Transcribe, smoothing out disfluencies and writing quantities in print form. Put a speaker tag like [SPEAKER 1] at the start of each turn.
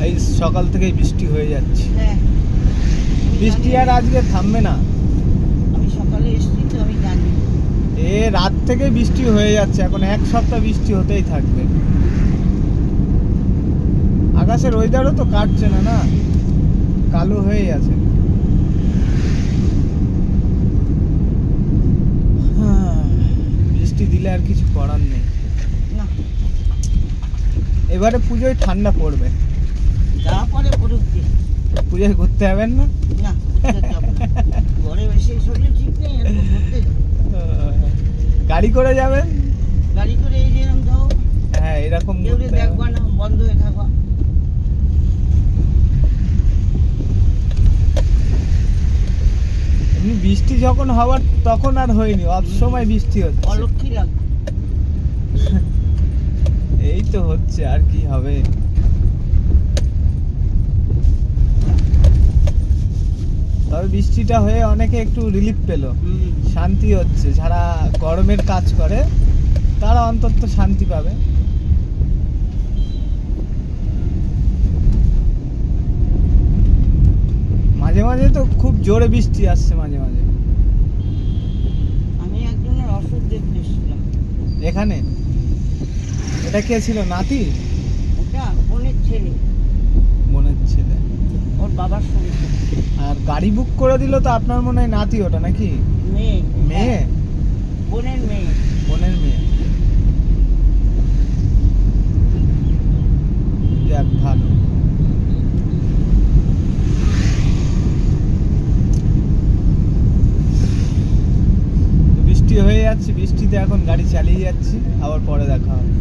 [SPEAKER 1] এই সকাল থেকেই বৃষ্টি হয়ে যাচ্ছে।
[SPEAKER 2] হ্যাঁ,
[SPEAKER 1] বৃষ্টি আর আজকে থামবে না।
[SPEAKER 2] আমি সকালে এসেছি তো, আমি জানি।
[SPEAKER 1] রাত থেকে বৃষ্টি হয়ে যাচ্ছে, এখন এক সপ্তাহ বৃষ্টি হতেই থাকবে। আকাশের ওয়েদারও তো কাটছে না, না কালো হয়ে আছে। বৃষ্টি দিলে আর কিছু করার নেই।
[SPEAKER 2] না,
[SPEAKER 1] এবারে পুজোয় ঠান্ডা পড়বে।
[SPEAKER 2] যা পরে পড়ুক দিয়ে।
[SPEAKER 1] পুজোয় ঘুরতে যাবেন না?
[SPEAKER 2] না, ঘুরতে যাবো না। ঘরে বেশি শরীর ঠিক নেই, আর ঘুরতে যাবো।
[SPEAKER 1] গাড়ি করে যাবেন?
[SPEAKER 2] গাড়ি করে এই যেরকম যাও,
[SPEAKER 1] হ্যাঁ, এরকম
[SPEAKER 2] কেউ
[SPEAKER 1] ঘুরতে
[SPEAKER 2] দেখবা না, বন্ধ হয়ে থাকবা।
[SPEAKER 1] এমনি বৃষ্টি যখন হওয়ার তখন আর হয়নি, অত সময় বৃষ্টি হচ্ছে।
[SPEAKER 2] অলক্ষী লাগবে।
[SPEAKER 1] এই তো হচ্ছে, আর কি হবে। তবে বৃষ্টিটা হয়ে অনেকে একটু রিলিফ পেল, শান্তি হচ্ছে। যারা গরমের কাজ করে তারা অন্তত শান্তি পাবে। মাঝে মাঝে তো খুব জোরে বৃষ্টি আসছে মাঝে মাঝে।
[SPEAKER 2] আমি একজনের ওষুধ দেখতে এসেছিলাম
[SPEAKER 1] এখানে এটা কে ছিল? নাতি?
[SPEAKER 2] ওটা বোনের ছেলে,
[SPEAKER 1] বোনের ছেলে।
[SPEAKER 2] ওর বাবার সঙ্গে।
[SPEAKER 1] আর গাড়ি বুক করে দিল তো আপনার মনে হয় নাতি ওটা নাকি?
[SPEAKER 2] মেয়ে।
[SPEAKER 1] মেয়ে?
[SPEAKER 2] বোনের মেয়ে।
[SPEAKER 1] বোনের মেয়ে। যাক, ভালো। বৃষ্টি হয়ে যাচ্ছে, বৃষ্টিতে এখন গাড়ি চালিয়ে যাচ্ছি, আবার পরে দেখা হবে।